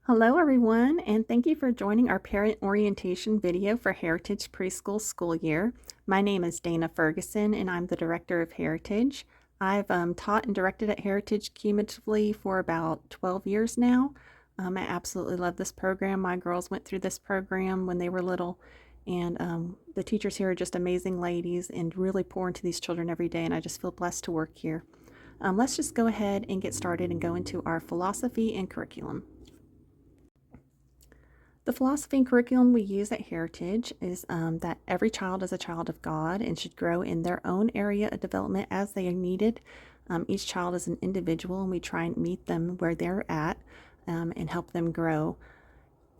Hello everyone, and thank you for joining our parent orientation video for Heritage Preschool school year. My name is Dana Ferguson and I'm the Director of Heritage. I've taught and directed at Heritage cumulatively for about 12 years now. I absolutely love this program. My girls went through this program when they were little, and the teachers here are just amazing ladies and really pour into these children every day, and I just feel blessed to work here. Let's just go ahead and get started and go into our philosophy and curriculum. The philosophy and curriculum we use at Heritage is that every child is a child of God and should grow in their own area of development as they are needed. Each child is an individual, and we try and meet them where they're at and help them grow.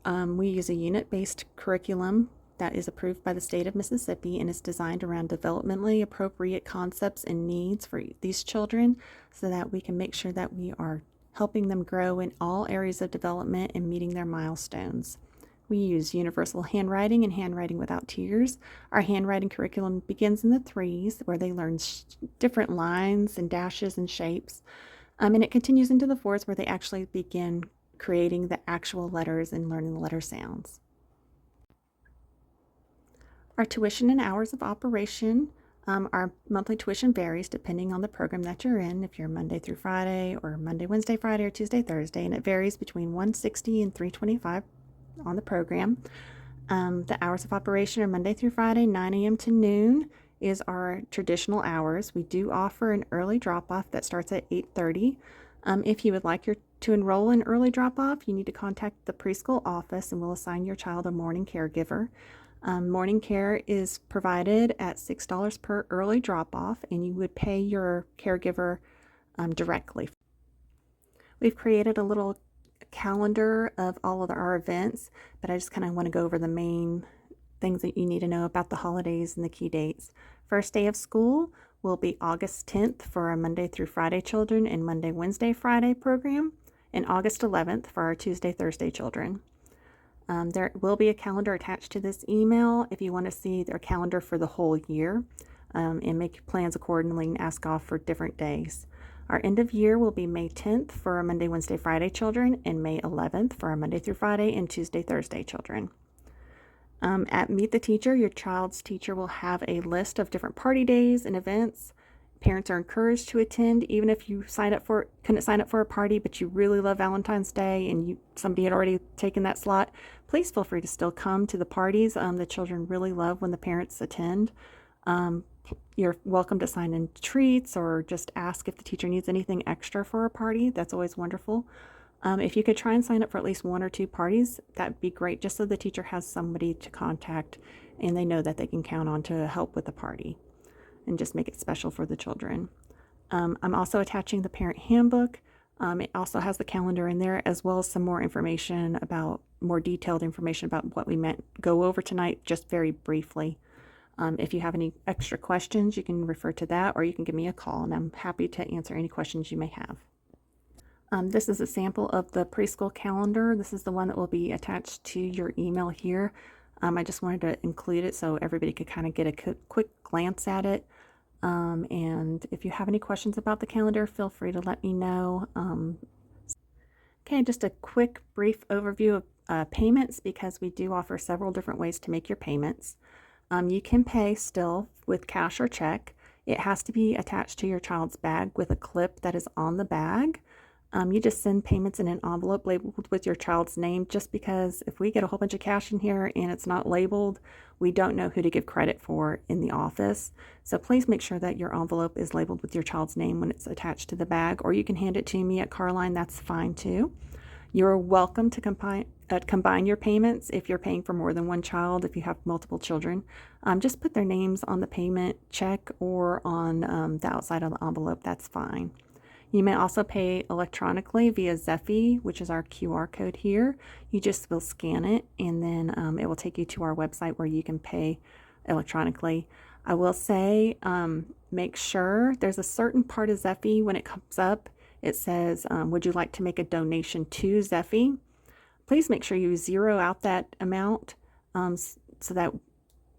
We use a unit-based curriculum that is approved by the state of Mississippi and is designed around developmentally appropriate concepts and needs for these children so that we can make sure that we are helping them grow in all areas of development and meeting their milestones. We use universal handwriting and handwriting without tears. Our handwriting curriculum begins in the threes, where they learn different lines and dashes and shapes. And it continues into the fours, where they actually begin creating the actual letters and learning the letter sounds. Our tuition and hours of operation. Our monthly tuition varies depending on the program that you're in, if you're Monday through Friday or Monday, Wednesday, Friday, or Tuesday, Thursday, and it varies between $160 and $325 on the program. The hours of operation are Monday through Friday, 9 a.m. to noon is our traditional hours. We do offer an early drop-off that starts at 8:30. If you would like to enroll in early drop-off, you need to contact the preschool office and we'll assign your child a morning caregiver. Morning care is provided at $6 per early drop-off, and you would pay your caregiver directly. We've created a little calendar of all of our events, but I just kind of want to go over the main things that you need to know about the holidays and the key dates. First day of school will be August 10th for our Monday through Friday children and Monday, Wednesday, Friday program, and August 11th for our Tuesday, Thursday children. There will be a calendar attached to this email if you want to see their calendar for the whole year and make your plans accordingly and ask off for different days. Our end of year will be May 10th for our Monday, Wednesday, Friday children, and May 11th for our Monday through Friday and Tuesday, Thursday children. At Meet the Teacher, your child's teacher will have a list of different party days and events. Parents are encouraged to attend, even if you couldn't sign up for a party, but you really love Valentine's Day and somebody had already taken that slot. Please feel free to still come to the parties. The children really love when the parents attend. You're welcome to sign in treats or just ask if the teacher needs anything extra for a party. That's always wonderful. If you could try and sign up for at least 1 or 2 parties, that'd be great, just so the teacher has somebody to contact and they know that they can count on to help with the party and just make it special for the children. I'm also attaching the parent handbook. It also has the calendar in there, as well as some more detailed information about what we meant go over tonight, just very briefly. If you have any extra questions, you can refer to that, or you can give me a call, and I'm happy to answer any questions you may have. This is a sample of the preschool calendar. This is the one that will be attached to your email here. I just wanted to include it so everybody could kind of get a quick glance at it. And if you have any questions about the calendar, feel free to let me know. Okay, just a quick, brief overview of payments, because we do offer several different ways to make your payments. You can pay still with cash or check. It has to be attached to your child's bag with a clip that is on the bag. You just send payments in an envelope labeled with your child's name, just because if we get a whole bunch of cash in here and it's not labeled, we don't know who to give credit for in the office. So please make sure that your envelope is labeled with your child's name when it's attached to the bag, or you can hand it to me at Carline. That's fine too. You're welcome to combine your payments if you're paying for more than one child. If you have multiple children, just put their names on the payment check or on the outside of the envelope. That's fine. You may also pay electronically via Zephy, which is our QR code here. You just will scan it, and then it will take you to our website where you can pay electronically. I will say, make sure there's a certain part of Zephy when it comes up. It says, would you like to make a donation to Zephy? Please make sure you zero out that amount so that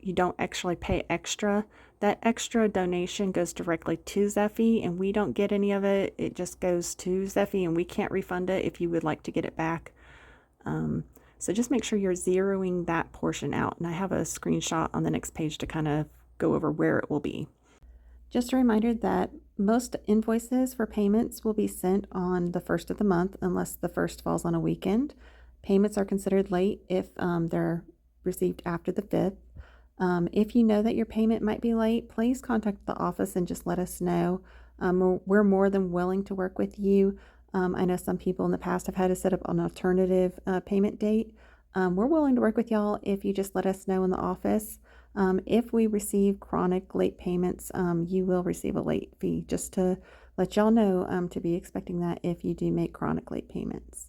you don't actually pay extra. That extra donation goes directly to Zephy, and we don't get any of it. It just goes to Zephy, and we can't refund it. If you would like to get it back, So just make sure you're zeroing that portion out. And I have a screenshot on the next page to kind of go over where it will be. Just a reminder that most invoices for payments will be sent on the first of the month unless the first falls on a weekend. Payments are considered late if they're received after the 5th. If you know that your payment might be late, please contact the office and just let us know. We're more than willing to work with you. I know some people in the past have had to set up an alternative payment date. We're willing to work with y'all if you just let us know in the office. If we receive chronic late payments, you will receive a late fee, just to let y'all know to be expecting that if you do make chronic late payments.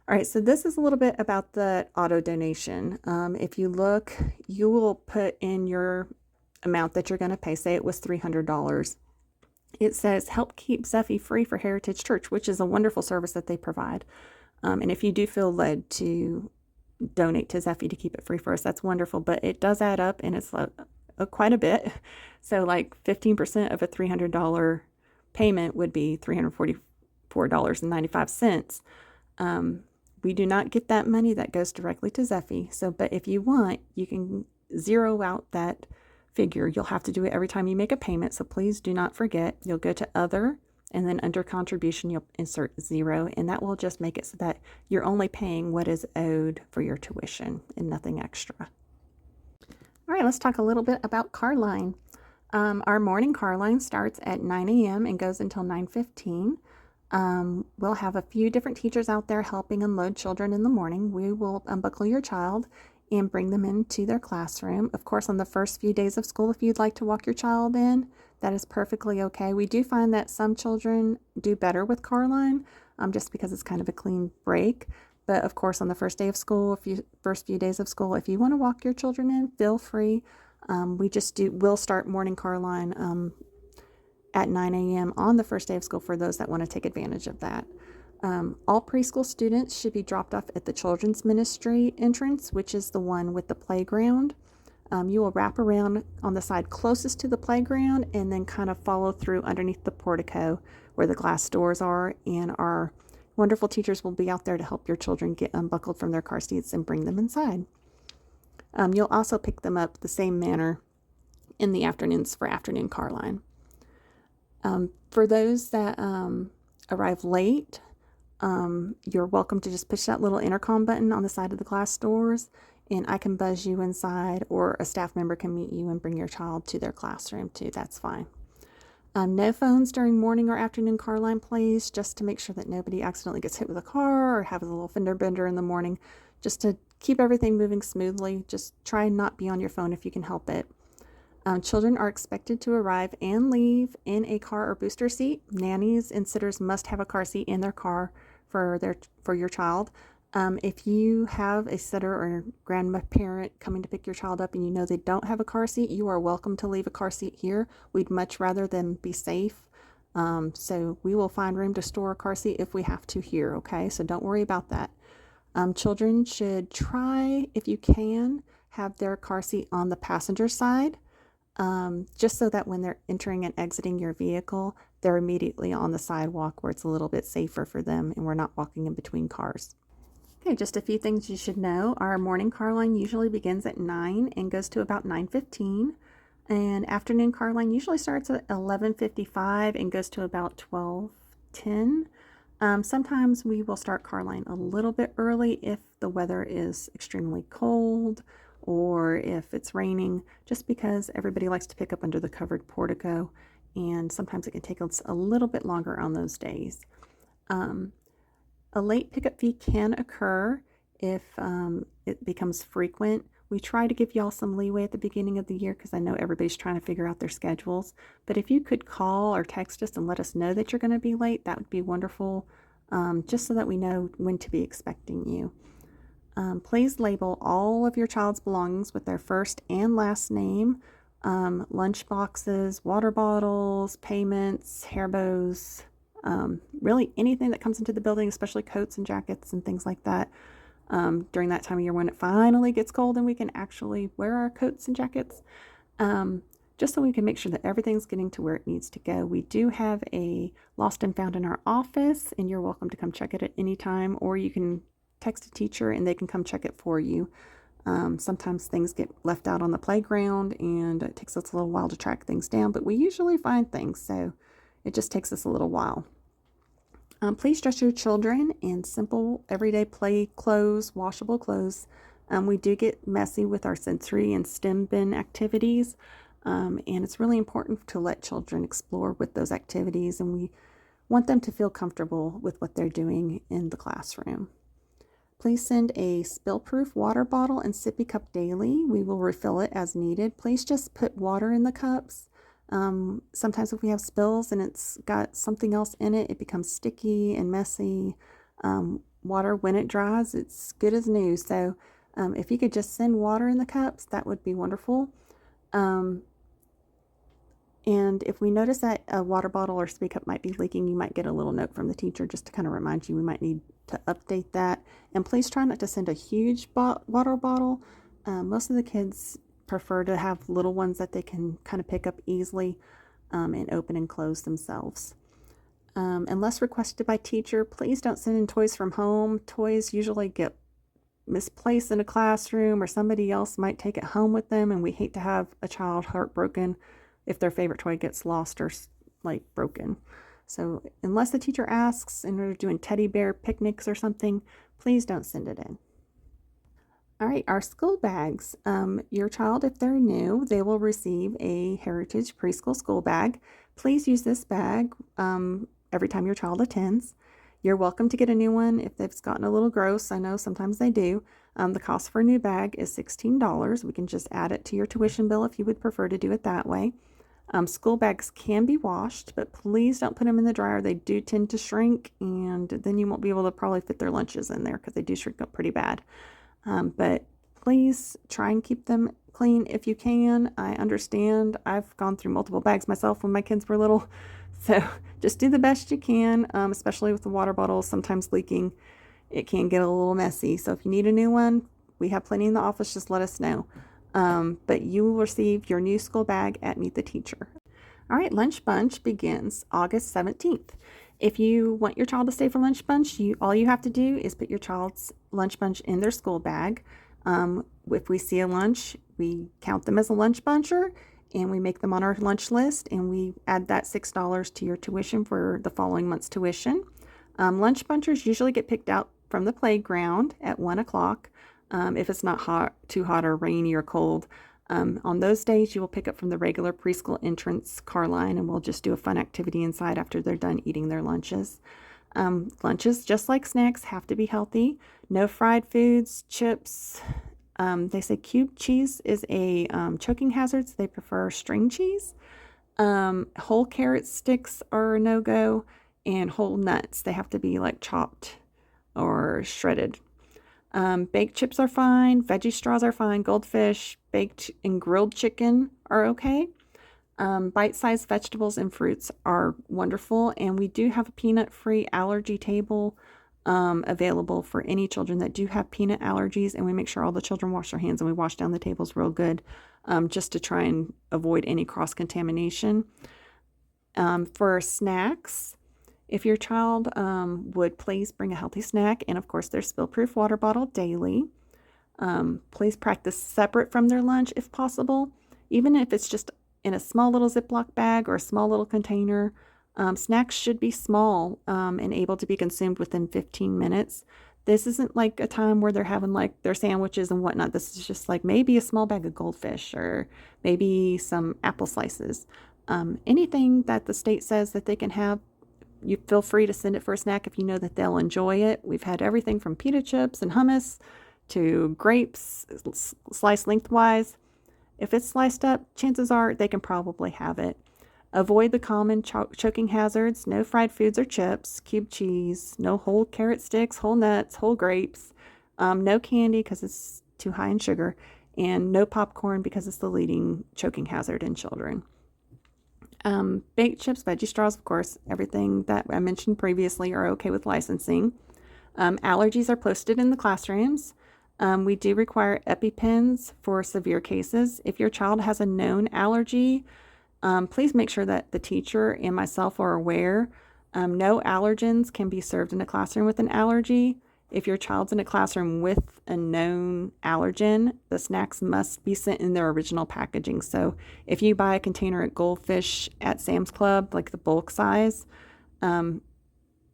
All right, so this is a little bit about the auto donation. If you look, you will put in your amount that you're going to pay. Say it was $300. It says help keep Zeffie free for Heritage Church, which is a wonderful service that they provide. And if you do feel led to donate to Zeffie to keep it free for us, that's wonderful. But it does add up, and it's quite a bit. So like 15% of a $300 payment would be $344.95. We do not get that money. That goes directly to Zeffie. So, but if you want, you can zero out that figure. You'll have to do it every time you make a payment. So please do not forget. You'll go to other, and then under contribution, you'll insert 0. And that will just make it so that you're only paying what is owed for your tuition and nothing extra. All right, let's talk a little bit about car line. Our morning car line starts at 9 a.m. and goes until 9:15. We'll have a few different teachers out there helping unload children in the morning. We will unbuckle your child and bring them into their classroom. Of course, on the first few days of school, if you'd like to walk your child in, that is perfectly okay. We do find that some children do better with car line, just because it's kind of a clean break. But of course, on the first day of school, first few days of school, if you want to walk your children in, feel free. We'll start morning car line at 9 a.m. on the first day of school for those that want to take advantage of that. All preschool students should be dropped off at the children's ministry entrance, which is the one with the playground. You will wrap around on the side closest to the playground and then kind of follow through underneath the portico where the glass doors are, and our wonderful teachers will be out there to help your children get unbuckled from their car seats and bring them inside. You'll also pick them up the same manner in the afternoons for afternoon car line. For those that arrive late, you're welcome to just push that little intercom button on the side of the glass doors, and I can buzz you inside, or a staff member can meet you and bring your child to their classroom too. That's fine. No phones during morning or afternoon car line, please, just to make sure that nobody accidentally gets hit with a car or has a little fender bender in the morning. Just to keep everything moving smoothly, just try and not be on your phone if you can help it. Children are expected to arrive and leave in a car or booster seat. Nannies and sitters must have a car seat in their car for your child. If you have a sitter or grandparent coming to pick your child up and you know they don't have a car seat, you are welcome to leave a car seat here. We'd much rather them be safe. So we will find room to store a car seat if we have to here, okay? So don't worry about that. Children should try, if you can, have their car seat on the passenger side. Just so that when they're entering and exiting your vehicle, they're immediately on the sidewalk where it's a little bit safer for them and we're not walking in between cars. Okay, just a few things you should know. Our morning car line usually begins at 9 and goes to about 9:15. And afternoon car line usually starts at 11:55 and goes to about 12:10. Sometimes we will start car line a little bit early if the weather is extremely cold or if it's raining, just because everybody likes to pick up under the covered portico, and sometimes it can take us a little bit longer on those days. A late pickup fee can occur if it becomes frequent. We try to give y'all some leeway at the beginning of the year because I know everybody's trying to figure out their schedules. But if you could call or text us and let us know that you're going to be late, that would be wonderful, just so that we know when to be expecting you. Please label all of your child's belongings with their first and last name. Lunch boxes, water bottles, payments, hair bows, really anything that comes into the building, especially coats and jackets and things like that. During that time of year when it finally gets cold and we can actually wear our coats and jackets, just so we can make sure that everything's getting to where it needs to go. We do have a lost and found in our office, and you're welcome to come check it at any time, or you can text a teacher and they can come check it for you. Sometimes things get left out on the playground and it takes us a little while to track things down, but we usually find things, so it just takes us a little while. Please dress your children in simple everyday play clothes, washable clothes. We do get messy with our sensory and STEM bin activities, and it's really important to let children explore with those activities, and we want them to feel comfortable with what they're doing in the classroom. Please send a spill-proof water bottle and sippy cup daily. We will refill it as needed. Please just put water in the cups. Sometimes if we have spills and it's got something else in it, it becomes sticky and messy. Water, when it dries, it's good as new. So if you could just send water in the cups, that would be wonderful. And if we notice that a water bottle or sippy cup might be leaking, you might get a little note from the teacher just to kind of remind you we might need to update that. And please try not to send a huge water bottle. Most of the kids prefer to have little ones that they can kind of pick up easily and open and close themselves. Unless requested by teacher, please don't send in toys from home. Toys usually get misplaced in a classroom or somebody else might take it home with them, and we hate to have a child heartbroken if their favorite toy gets lost or like broken. So unless the teacher asks and we're doing teddy bear picnics or something, please don't send it in. All right, our school bags. Your child, if they're new, they will receive a Heritage Preschool school bag. Please use this bag every time your child attends. You're welcome to get a new one if they've gotten a little gross. I know sometimes they do. The cost for a new bag is $16. We can just add it to your tuition bill if you would prefer to do it that way. School bags can be washed, but please don't put them in the dryer. They do tend to shrink, and then you won't be able to probably fit their lunches in there because they do shrink up pretty bad. But please try and keep them clean if you can. I understand. I've gone through multiple bags myself when my kids were little. So just do the best you can, especially with the water bottles sometimes leaking. It can get a little messy. So if you need a new one, we have plenty in the office. Just let us know. But you will receive your new school bag at Meet the Teacher. All right, Lunch Bunch begins August 17th. If you want your child to stay for Lunch Bunch, all you have to do is put your child's lunch bunch in their school bag. If we see a lunch, we count them as a lunch buncher and we make them on our lunch list, and we add that $6 to your tuition for the following month's tuition. Lunch bunchers usually get picked out from the playground at 1 o'clock. If it's not too hot or rainy or cold. On those days, you will pick up from the regular preschool entrance car line, and we'll just do a fun activity inside after they're done eating their lunches. Lunches, just like snacks, have to be healthy. No fried foods, chips. They say cube cheese is a choking hazard, so they prefer string cheese. Whole carrot sticks are a no-go, and whole nuts. They have to be like chopped or shredded. Baked chips are fine, veggie straws are fine, goldfish, baked and grilled chicken are okay. Bite-sized vegetables and fruits are wonderful, and we do have a peanut-free allergy table available for any children that do have peanut allergies, and we make sure all the children wash their hands and we wash down the tables real good just to try and avoid any cross-contamination. For snacks, if your child would please bring a healthy snack, and of course their spill-proof water bottle daily. Please practice separate from their lunch if possible, even if it's just in a small little Ziploc bag or a small little container. Snacks should be small and able to be consumed within 15 minutes. This isn't like a time where they're having like their sandwiches and whatnot. This is just like maybe a small bag of goldfish or maybe some apple slices. Anything that the state says that they can have, you feel free to send it for a snack if you know that they'll enjoy it. We've had everything from pita chips and hummus to grapes sliced lengthwise. If it's sliced up, chances are they can probably have it. Avoid the common choking hazards. No fried foods or chips, cube cheese, no whole carrot sticks, whole nuts, whole grapes, no candy because it's too high in sugar, and no popcorn because it's the leading choking hazard in children. Baked chips, veggie straws, of course, everything that I mentioned previously are okay with licensing. Allergies are posted in the classrooms. We do require EpiPens for severe cases. If your child has a known allergy, please make sure that the teacher and myself are aware. No allergens can be served in a classroom with an allergy. If your child's in a classroom with a known allergen, the snacks must be sent in their original packaging. So if you buy a container at Goldfish at Sam's Club, like the bulk size,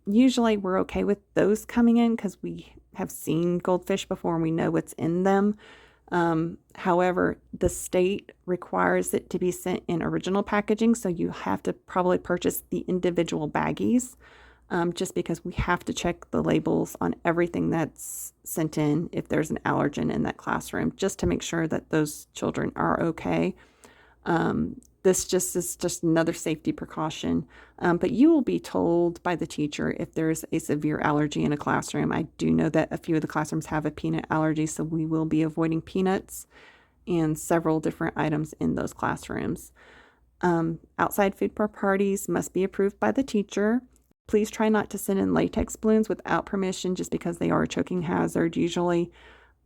usually we're okay with those coming in because we have seen Goldfish before and we know what's in them. However, the state requires it to be sent in original packaging, so you have to probably purchase the individual baggies, just because we have to check the labels on everything that's sent in if there's an allergen in that classroom, just to make sure that those children are okay. This just is just another safety precaution. But you will be told by the teacher if there's a severe allergy in a classroom. I do know that a few of the classrooms have a peanut allergy, so we will be avoiding peanuts and several different items in those classrooms. Outside food parties must be approved by the teacher. Please try not to send in latex balloons without permission, just because they are a choking hazard usually.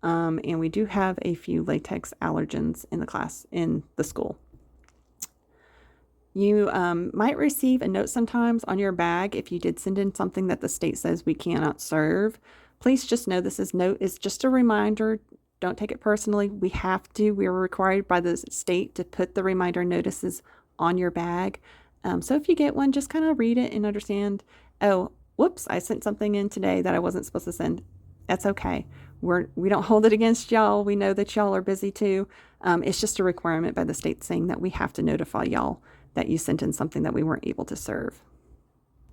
And we do have a few latex allergens in the school. You might receive a note sometimes on your bag if you did send in something that the state says we cannot serve. Please just know this note is just a reminder. Don't take it personally. We are required by the state to put the reminder notices on your bag. So if you get one, just kind of read it and understand, oh, whoops, I sent something in today that I wasn't supposed to send. That's okay. We don't hold it against y'all. We know that y'all are busy too. It's just a requirement by the state saying that we have to notify y'all that you sent in something that we weren't able to serve.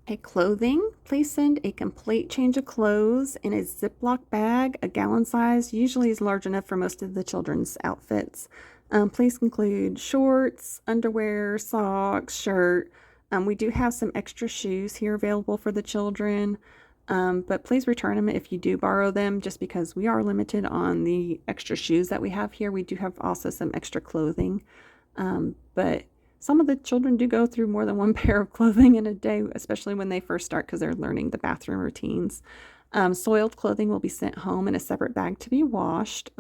Okay, clothing. Please send a complete change of clothes in a Ziploc bag. A gallon size usually is large enough for most of the children's outfits. Please include shorts, underwear, socks, shirt. We do have some extra shoes here available for the children, but please return them if you do borrow them, just because we are limited on the extra shoes that we have here. We do have also some extra clothing, but some of the children do go through more than one pair of clothing in a day, especially when they first start because they're learning the bathroom routines. Soiled clothing will be sent home in a separate bag to be washed.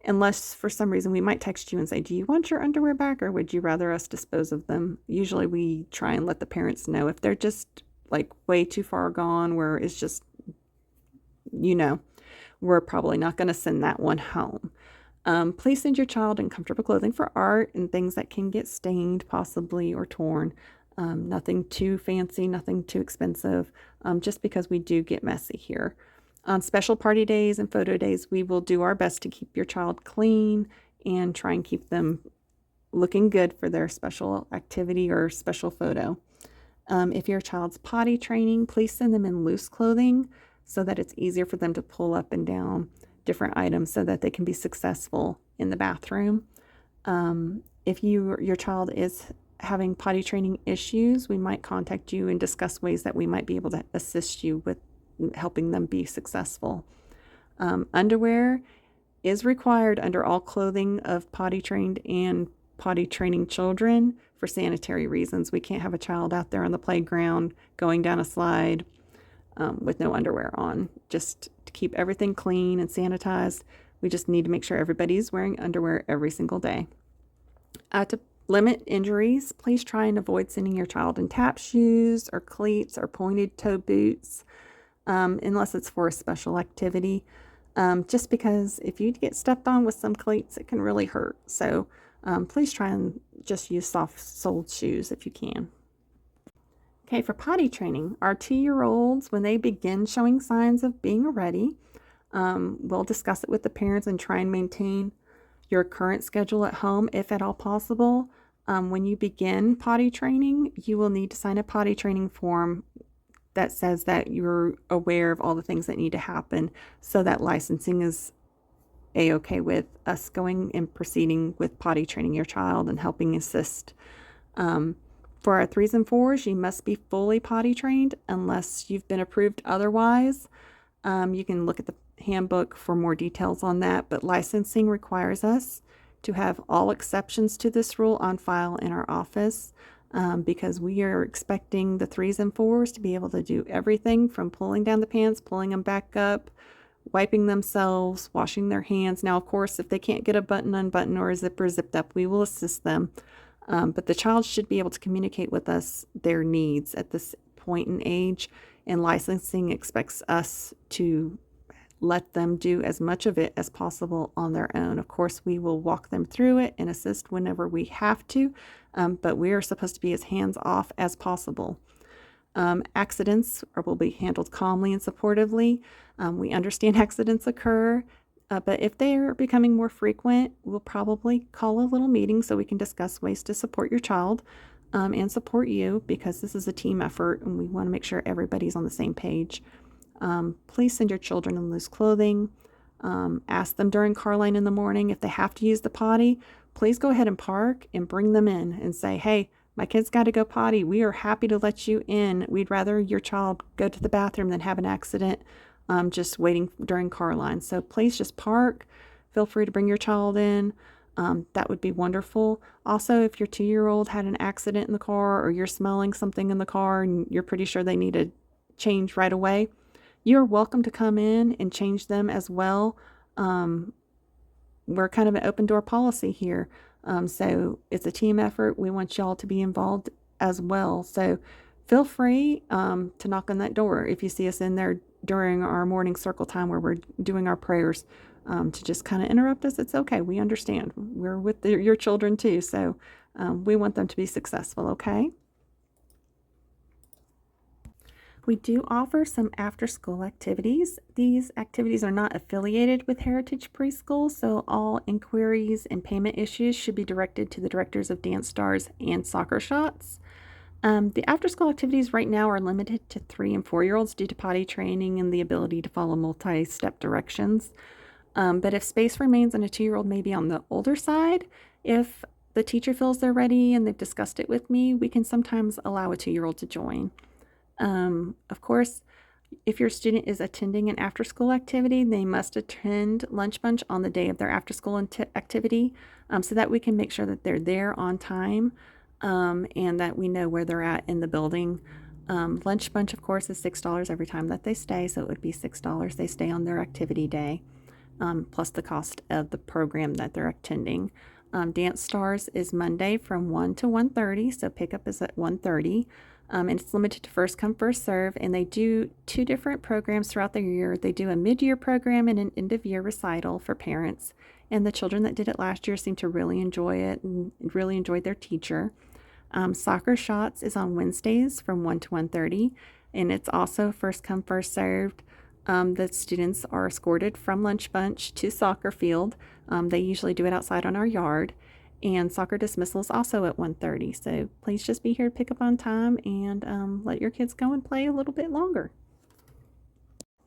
Unless for some reason we might text you and say, do you want your underwear back, or would you rather us dispose of them? Usually we try and let the parents know if they're just like way too far gone where it's just, we're probably not going to send that one home. Please send your child in comfortable clothing for art and things that can get stained possibly or torn. Nothing too fancy, nothing too expensive, just because we do get messy here. On special party days and photo days, we will do our best to keep your child clean and try and keep them looking good for their special activity or special photo. If your child's potty training, please send them in loose clothing so that it's easier for them to pull up and down different items so that they can be successful in the bathroom. If your child is having potty training issues, we might contact you and discuss ways that we might be able to assist you with helping them be successful. Underwear is required under all clothing of potty trained and potty training children for sanitary reasons. We can't have a child out there on the playground going down a slide with no underwear on. Just to keep everything clean and sanitized, we just need to make sure everybody's wearing underwear every single day. To limit injuries, please try and avoid sending your child in tap shoes or cleats or pointed toe boots, unless it's for a special activity. Just because if you get stepped on with some cleats, it can really hurt. So please try and just use soft-soled shoes if you can. Okay, for potty training, our 2-year-olds, when they begin showing signs of being ready, we'll discuss it with the parents and try and maintain your current schedule at home if at all possible. When you begin potty training, you will need to sign a potty training form that says that you're aware of all the things that need to happen, so that licensing is a-okay with us going and proceeding with potty training your child and helping assist. For our 3s and 4s, you must be fully potty trained unless you've been approved otherwise. You can look at the handbook for more details on that, but licensing requires us to have all exceptions to this rule on file in our office, because we are expecting the 3s and 4s to be able to do everything from pulling down the pants, pulling them back up, wiping themselves, washing their hands. Now, of course, if they can't get a button unbuttoned or a zipper zipped up, we will assist them. But the child should be able to communicate with us their needs at this point in age. and licensing expects us to let them do as much of it as possible on their own. Of course, we will walk them through it and assist whenever we have to, but we are supposed to be as hands off as possible. Accidents will be handled calmly and supportively. We understand accidents occur, but if they are becoming more frequent, we'll probably call a little meeting so we can discuss ways to support your child and support you, because this is a team effort and we want to make sure everybody's on the same page. Please send your children in loose clothing. Ask them during car line in the morning if they have to use the potty. Please go ahead and park and bring them in and say, hey, my kid's got to go potty. We are happy to let you in. We'd rather your child go to the bathroom than have an accident just waiting during car line. So please just park. Feel free to bring your child in. That would be wonderful. Also, if your 2-year-old had an accident in the car or you're smelling something in the car and you're pretty sure they need a change right away, you're welcome to come in and change them as well. We're kind of an open door policy here. So it's a team effort. We want y'all to be involved as well. So feel free to knock on that door if you see us in there during our morning circle time where we're doing our prayers, to just kind of interrupt us. It's okay. We understand. We're with your children too. So we want them to be successful. Okay. We do offer some after-school activities. These activities are not affiliated with Heritage Preschool, so all inquiries and payment issues should be directed to the directors of Dance Stars and Soccer Shots. The after-school activities right now are limited to 3 and 4-year-olds due to potty training and the ability to follow multi-step directions. But if space remains and a 2-year-old may be on the older side, if the teacher feels they're ready and they've discussed it with me, we can sometimes allow a 2-year-old to join. Of course, if your student is attending an after-school activity, they must attend Lunch Bunch on the day of their after-school activity, so that we can make sure that they're there on time, and that we know where they're at in the building. Lunch Bunch, of course, is $6 every time that they stay, so it would be $6 they stay on their activity day, plus the cost of the program that they're attending. Dance Stars is Monday from 1 to 1:30, so pickup is at 1:30. And it's limited to first come, first serve, and they do 2 different programs throughout the year. They do a mid-year program and an end-of-year recital for parents, and the children that did it last year seem to really enjoy it and really enjoyed their teacher. Soccer Shots is on Wednesdays from 1 to 1:30, and it's also first come, first served. The students are escorted from Lunch Bunch to soccer field. They usually do it outside on our yard. And soccer dismissal is also at 1:30. So please just be here to pick up on time and let your kids go and play a little bit longer.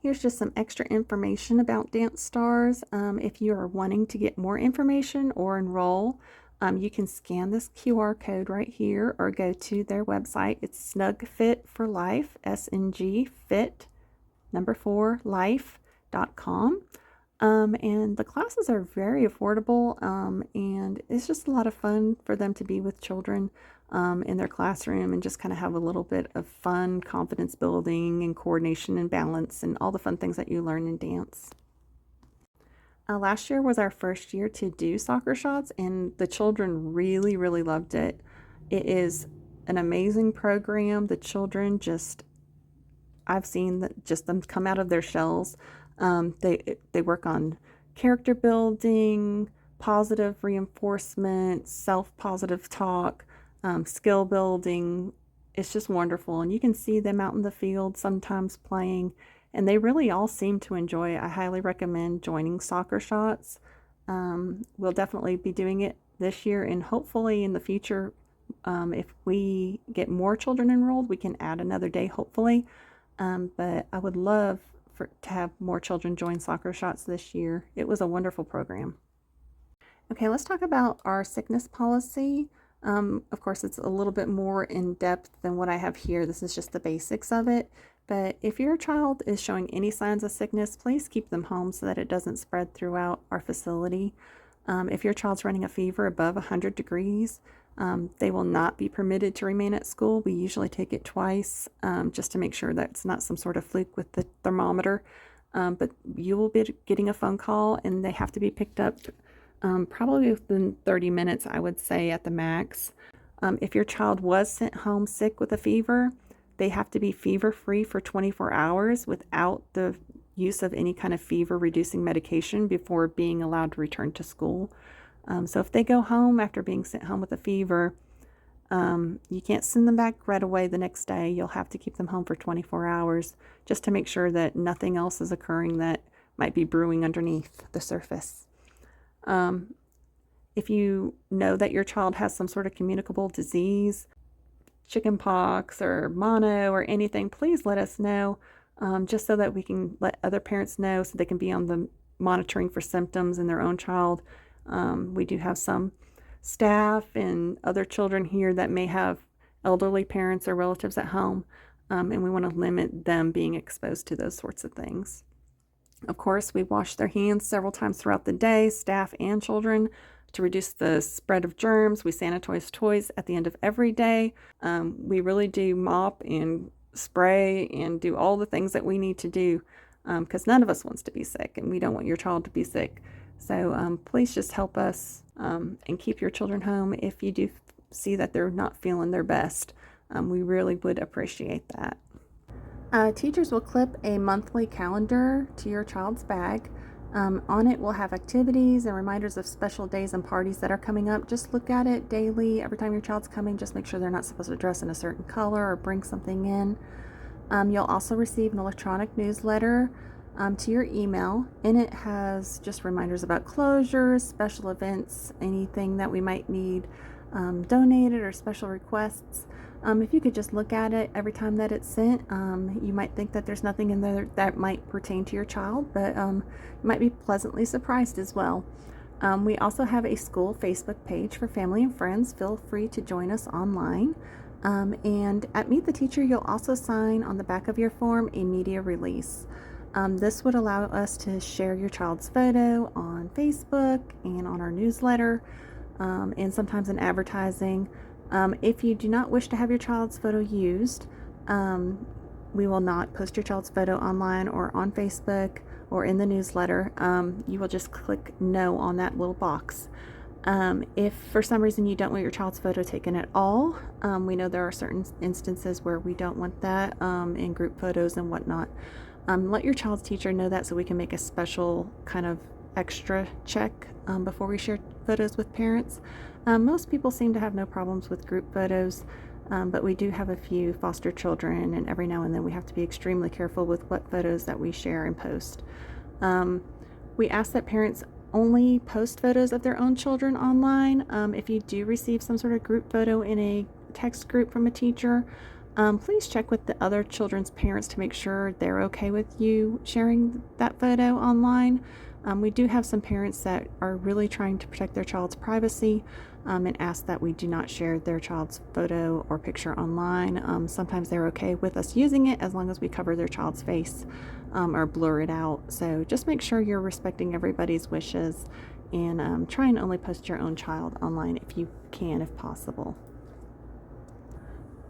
Here's just some extra information about Dance Stars. If you are wanting to get more information or enroll, you can scan this QR code right here or go to their website. It's Snug Fit for Life, SNG Fit, number 4, life.com. And the classes are very affordable, and it's just a lot of fun for them to be with children in their classroom and just kind of have a little bit of fun, confidence building and coordination and balance and all the fun things that you learn in dance. Last year was our first year to do Soccer Shots, and the children really, really loved it. It is an amazing program. The children I've seen just them come out of their shells. They work on character building, positive reinforcement, self-positive talk, skill building. It's just wonderful. And you can see them out in the field sometimes playing, and they really all seem to enjoy it. I highly recommend joining Soccer Shots. We'll definitely be doing it this year, and hopefully in the future, if we get more children enrolled, we can add another day, hopefully. But I would love to have more children join Soccer Shots this year. It was a wonderful program. Okay, let's talk about our sickness policy. Of course, it's a little bit more in depth than what I have here. This is just the basics of it. But if your child is showing any signs of sickness, please keep them home so that it doesn't spread throughout our facility. If your child's running a fever above 100 degrees, they will not be permitted to remain at school. We usually take it twice just to make sure that it's not some sort of fluke with the thermometer. But you will be getting a phone call, and they have to be picked up probably within 30 minutes, I would say, at the max. If your child was sent home sick with a fever, They have to be fever-free for 24 hours without the use of any kind of fever-reducing medication before being allowed to return to school. So if they go home after being sent home with a fever, you can't send them back right away the next day. You'll have to keep them home for 24 hours just to make sure that nothing else is occurring that might be brewing underneath the surface. If you know that your child has some sort of communicable disease, chicken pox or mono or anything, please let us know, just so that we can let other parents know so they can be on the monitoring for symptoms in their own child. We do have some staff and other children here that may have elderly parents or relatives at home, and we want to limit them being exposed to those sorts of things. Of course, we wash their hands several times throughout the day, staff and children, to reduce the spread of germs. We sanitize toys at the end of every day. We really do mop and spray and do all the things that we need to do, because none of us wants to be sick, and we don't want your child to be sick. So please just help us and keep your children home if you do see that they're not feeling their best. We really would appreciate that. Teachers will clip a monthly calendar to your child's bag. On it, we'll have activities and reminders of special days and parties that are coming up. Just look at it daily. Every time your child's coming, just make sure they're not supposed to dress in a certain color or bring something in. You'll also receive an electronic newsletter to your email. In it has just reminders about closures, special events, anything that we might need donated or special requests. If you could just look at it every time that it's sent, you might think that there's nothing in there that might pertain to your child, but you might be pleasantly surprised as well. We also have a school Facebook page for family and friends. Feel free to join us online. And at Meet the Teacher, you'll also sign on the back of your form a media release. This would allow us to share your child's photo on Facebook and on our newsletter, and sometimes in advertising. If you do not wish to have your child's photo used, we will not post your child's photo online or on Facebook or in the newsletter. You will just click no on that little box. If for some reason you don't want your child's photo taken at all, we know there are certain instances where we don't want that in group photos and whatnot. Let your child's teacher know that so we can make a special kind of extra check before we share photos with parents. Most people seem to have no problems with group photos, but we do have a few foster children, and every now and then we have to be extremely careful with what photos that we share and post. We ask that parents only post photos of their own children online. If you do receive some sort of group photo in a text group from a teacher, please check with the other children's parents to make sure they're okay with you sharing that photo online. We do have some parents that are really trying to protect their child's privacy and ask that we do not share their child's photo or picture online. Sometimes they're okay with us using it as long as we cover their child's face or blur it out. So just make sure you're respecting everybody's wishes and try and only post your own child online if you can, if possible.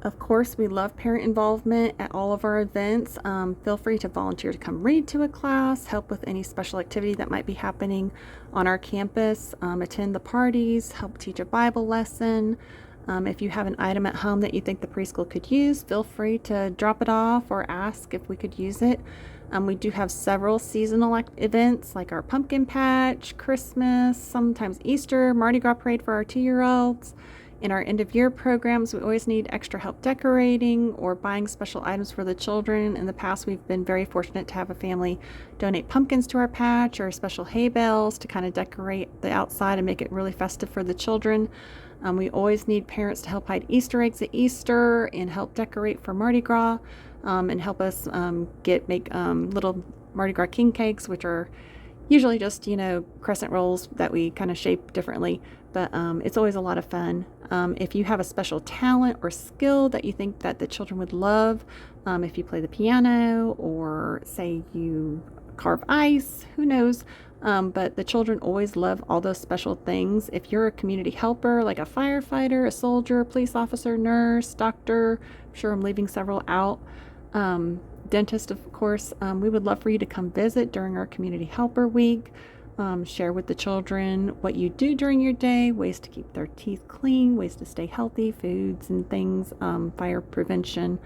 Of course, we love parent involvement at all of our events. Feel free to volunteer to come read to a class, help with any special activity that might be happening on our campus, attend the parties, help teach a Bible lesson. If you have an item at home that you think the preschool could use, feel free to drop it off or ask if we could use it. We do have several seasonal events like our pumpkin patch, Christmas, sometimes Easter, Mardi Gras parade for our 2-year-olds. In our end-of-year programs, we always need extra help decorating or buying special items for the children. In the past, we've been very fortunate to have a family donate pumpkins to our patch or special hay bales to kind of decorate the outside and make it really festive for the children. We always need parents to help hide Easter eggs at Easter and help decorate for Mardi Gras and help us make little Mardi Gras king cakes, which are usually just, crescent rolls that we kind of shape differently, but it's always a lot of fun. If you have a special talent or skill that you think that the children would love, if you play the piano or say you carve ice, who knows, but the children always love all those special things. If you're a community helper, like a firefighter, a soldier, police officer, nurse, doctor, I'm sure I'm leaving several out, dentist, of course, we would love for you to come visit during our community helper week. Share with the children what you do during your day, ways to keep their teeth clean, ways to stay healthy, foods and things, fire prevention.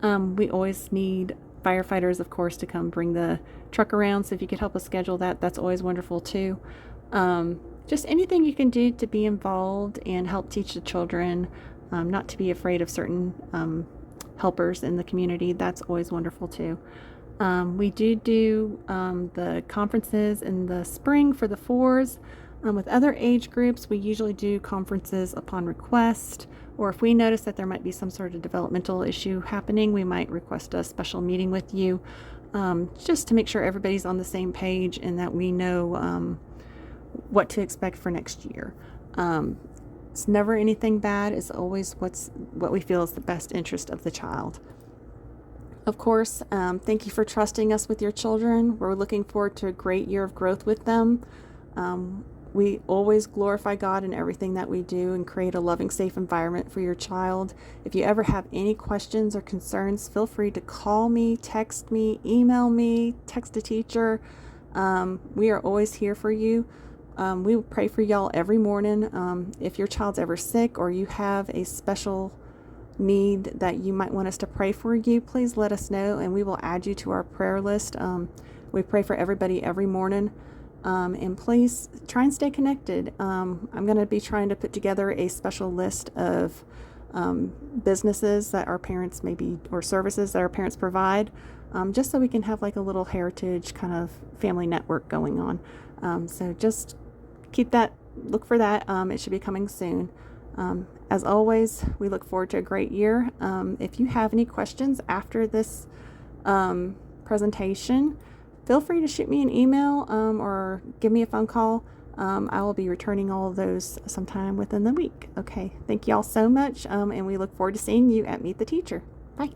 We always need firefighters, of course, to come bring the truck around. So if you could help us schedule that, that's always wonderful too. Just anything you can do to be involved and help teach the children, not to be afraid of certain helpers in the community, that's always wonderful too. We do the conferences in the spring for the fours. With other age groups, we usually do conferences upon request, or if we notice that there might be some sort of developmental issue happening, we might request a special meeting with you, just to make sure everybody's on the same page and that we know what to expect for next year. It's never anything bad. It's always what we feel is the best interest of the child. Of course, thank you for trusting us with your children. We're looking forward to a great year of growth with them. We always glorify God in everything that we do and create a loving, safe environment for your child. If you ever have any questions or concerns, feel free to call me, text me, email me, text a teacher. We are always here for you. We will pray for y'all every morning. If your child's ever sick or you have a special need that you might want us to pray for you, please let us know and we will add you to our prayer list. We pray for everybody every morning. And please try and stay connected. I'm going to be trying to put together a special list of businesses that our parents maybe, or services that our parents provide, just so we can have like a little heritage kind of family network going on. So just look for that. It should be coming soon. As always, we look forward to a great year. If you have any questions after this presentation, feel free to shoot me an email or give me a phone call. I will be returning all of those sometime within the week. Okay, thank you all so much, and we look forward to seeing you at Meet the Teacher. Bye.